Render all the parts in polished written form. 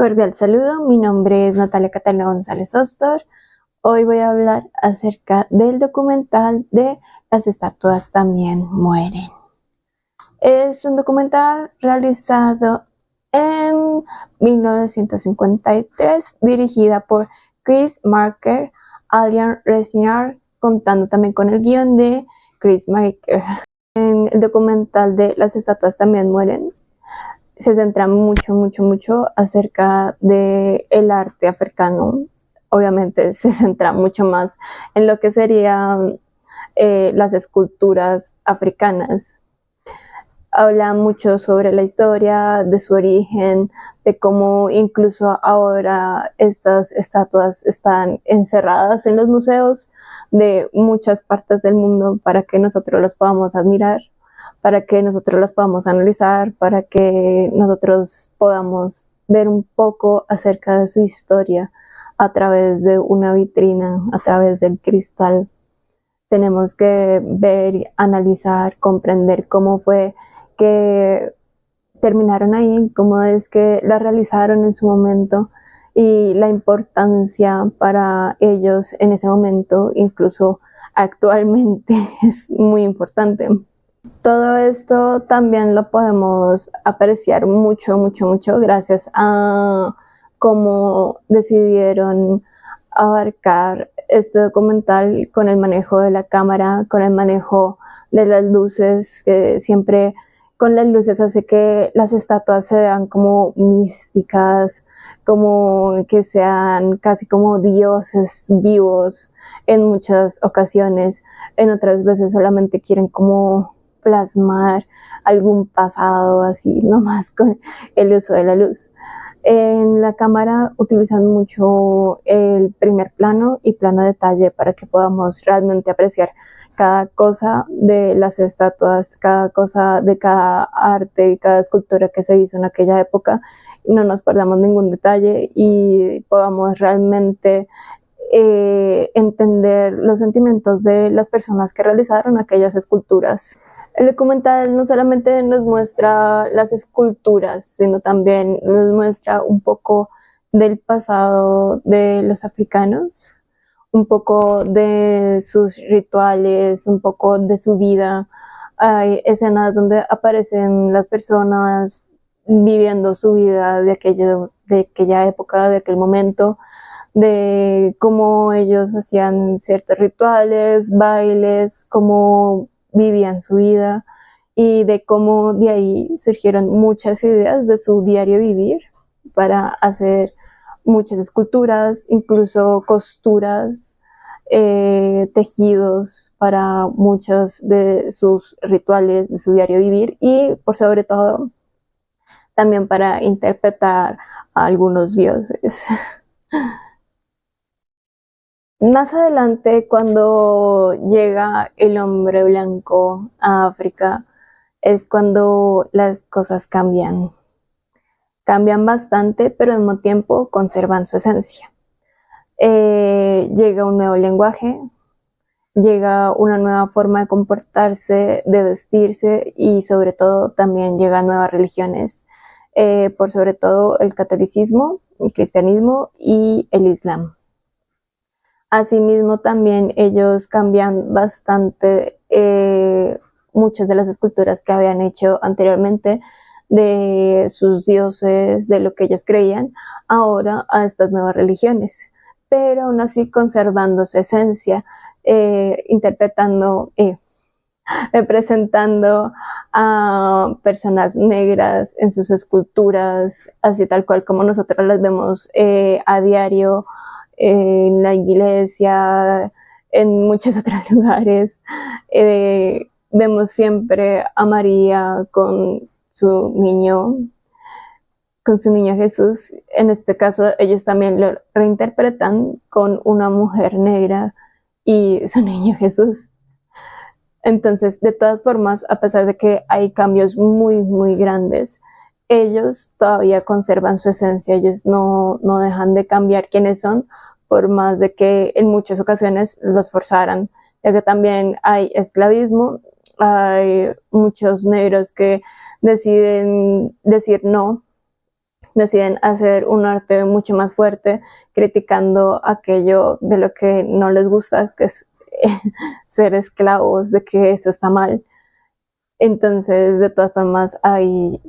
Cordial saludo, mi nombre es Natalia Catalina González Ostor. Hoy voy a hablar acerca del documental de Las estatuas también mueren. Es un documental realizado en 1953, dirigida por Chris Marker, Adrian Resnick, contando también con el guión de Chris Marker. En el documental de Las estatuas también mueren, se centra mucho acerca del arte africano. Obviamente se centra mucho más en lo que serían las esculturas africanas. Habla mucho sobre la historia, de su origen, de cómo incluso ahora estas estatuas están encerradas en los museos de muchas partes del mundo para que nosotros las podamos admirar, para que nosotros las podamos analizar, para que nosotros podamos ver un poco acerca de su historia a través de una vitrina, a través del cristal. Tenemos que ver, analizar, comprender cómo fue que terminaron ahí, cómo es que la realizaron en su momento y la importancia para ellos en ese momento, incluso actualmente, es muy importante. Todo esto también lo podemos apreciar mucho gracias a cómo decidieron abarcar este documental con el manejo de la cámara, con el manejo de las luces, que siempre con las luces hace que las estatuas se vean como místicas, como que sean casi como dioses vivos en muchas ocasiones. En otras veces solamente quieren como plasmar algún pasado así, nomás con el uso de la luz. En la cámara utilizan mucho el primer plano y plano detalle para que podamos realmente apreciar cada cosa de las estatuas, cada cosa de cada arte y cada escultura que se hizo en aquella época. No nos perdamos ningún detalle y podamos realmente entender los sentimientos de las personas que realizaron aquellas esculturas. El documental no solamente nos muestra las esculturas, sino también nos muestra un poco del pasado de los africanos, un poco de sus rituales, un poco de su vida. Hay escenas donde aparecen las personas viviendo su vida de aquella época, de aquel momento, de cómo ellos hacían ciertos rituales, bailes, cómo vivían su vida y de cómo de ahí surgieron muchas ideas de su diario vivir para hacer muchas esculturas, incluso costuras, tejidos para muchos de sus rituales, de su diario vivir y por sobre todo también para interpretar a algunos dioses. Más adelante, cuando llega el hombre blanco a África, es cuando las cosas cambian. Cambian bastante, pero al mismo tiempo conservan su esencia. Llega un nuevo lenguaje, llega una nueva forma de comportarse, de vestirse y sobre todo también llegan nuevas religiones, por sobre todo el catolicismo, el cristianismo y el islam. Asimismo, también ellos cambian bastante muchas de las esculturas que habían hecho anteriormente de sus dioses, de lo que ellos creían, ahora a estas nuevas religiones, pero aún así conservando su esencia, representando a personas negras en sus esculturas, así tal cual como nosotros las vemos a diario, en la iglesia, en muchos otros lugares. Vemos siempre a María con su niño Jesús. En este caso, ellos también lo reinterpretan con una mujer negra y su niño Jesús. Entonces, de todas formas, a pesar de que hay cambios muy grandes, ellos todavía conservan su esencia, ellos no dejan de cambiar quiénes son, por más de que en muchas ocasiones los forzaran, ya que también hay esclavismo, hay muchos negros que deciden decir no deciden hacer un arte mucho más fuerte, criticando aquello de lo que no les gusta, que es ser esclavos, de que eso está mal. Entonces, de todas formas, hay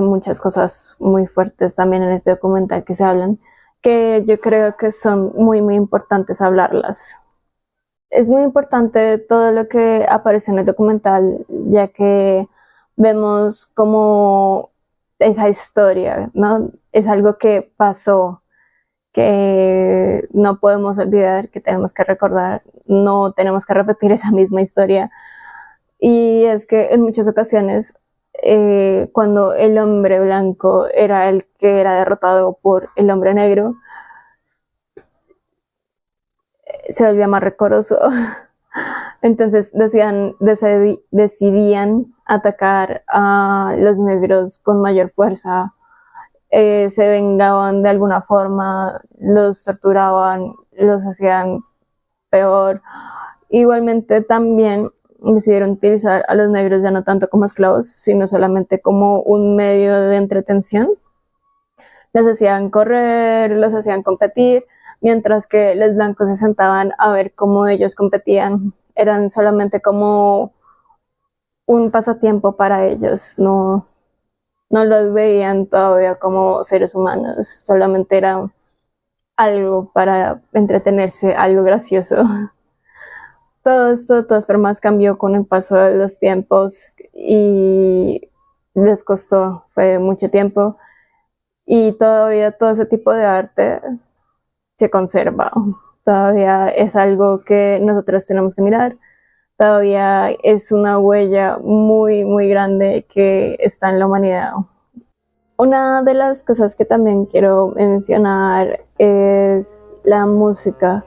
muchas cosas muy fuertes también en este documental que se hablan, que yo creo que son muy, muy importantes hablarlas. Es muy importante todo lo que aparece en el documental, ya que vemos como esa historia, ¿no? Es algo que pasó, que no podemos olvidar, que tenemos que recordar, no tenemos que repetir esa misma historia. Y es que en muchas ocasiones, cuando el hombre blanco era el que era derrotado por el hombre negro, se volvía más recoroso. Entonces decidían atacar a los negros con mayor fuerza, se vengaban de alguna forma, los torturaban, los hacían peor. Igualmente también decidieron utilizar a los negros ya no tanto como esclavos, sino solamente como un medio de entretención. Les hacían correr, los hacían competir, mientras que los blancos se sentaban a ver cómo ellos competían. Eran solamente como un pasatiempo para ellos, no los veían todavía como seres humanos, solamente era algo para entretenerse, algo gracioso. Todo esto de todas formas cambió con el paso de los tiempos y les costó, fue mucho tiempo, y todavía todo ese tipo de arte se conserva. Todavía es algo que nosotros tenemos que mirar. Todavía es una huella muy, muy grande que está en la humanidad. Una de las cosas que también quiero mencionar es la música.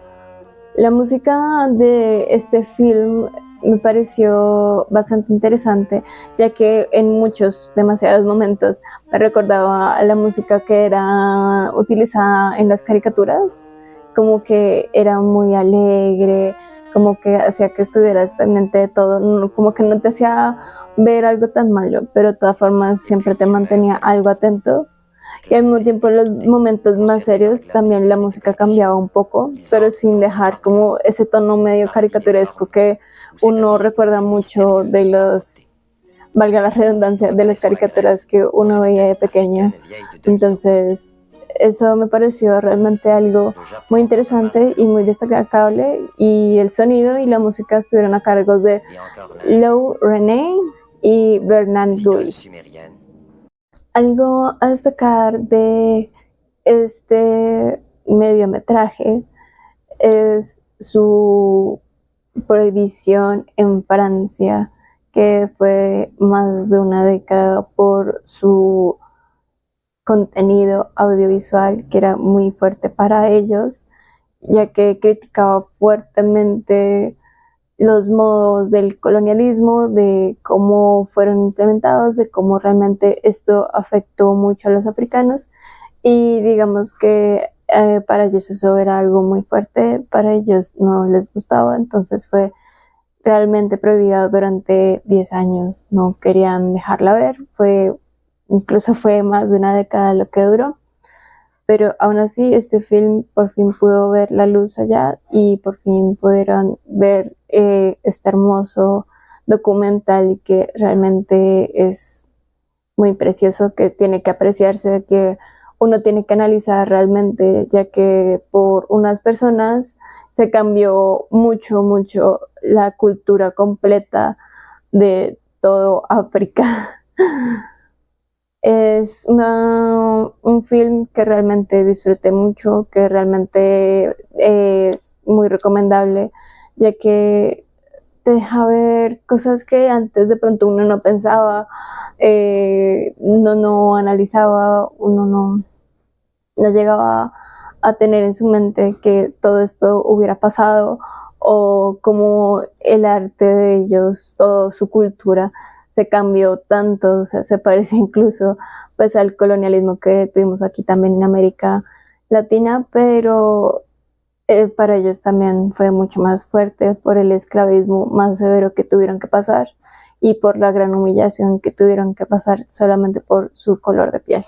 La música de este film me pareció bastante interesante, ya que en demasiados momentos, me recordaba a la música que era utilizada en las caricaturas, como que era muy alegre, como que hacía que estuvieras pendiente de todo, como que no te hacía ver algo tan malo, pero de todas formas siempre te mantenía algo atento. Y al mismo tiempo en los momentos más serios también la música cambiaba un poco, pero sin dejar como ese tono medio caricaturesco que uno recuerda mucho de valga la redundancia, de las caricaturas que uno veía de pequeño. Entonces, eso me pareció realmente algo muy interesante y muy destacable, y el sonido y la música estuvieron a cargo de Lou René y Bernard Guy. Algo a destacar de este mediometraje es su prohibición en Francia, que fue más de una década por su contenido audiovisual, que era muy fuerte para ellos, ya que criticaba fuertemente los modos del colonialismo, de cómo fueron implementados, de cómo realmente esto afectó mucho a los africanos, y digamos que para ellos eso era algo muy fuerte, para ellos no les gustaba, entonces fue realmente prohibida durante 10 años, no querían dejarla ver, incluso fue más de una década lo que duró. Pero aún así este film por fin pudo ver la luz allá, y por fin pudieron ver este hermoso documental que realmente es muy precioso, que tiene que apreciarse, que uno tiene que analizar realmente, ya que por unas personas se cambió mucho, mucho la cultura completa de todo África. Es un film que realmente disfruté mucho, que realmente es muy recomendable, ya que te deja ver cosas que antes de pronto uno no pensaba, uno no analizaba, uno no llegaba a tener en su mente que todo esto hubiera pasado, o como el arte de ellos, toda su cultura se cambió tanto, o sea, se parece incluso pues al colonialismo que tuvimos aquí también en América Latina, pero para ellos también fue mucho más fuerte por el esclavismo más severo que tuvieron que pasar, y por la gran humillación que tuvieron que pasar solamente por su color de piel.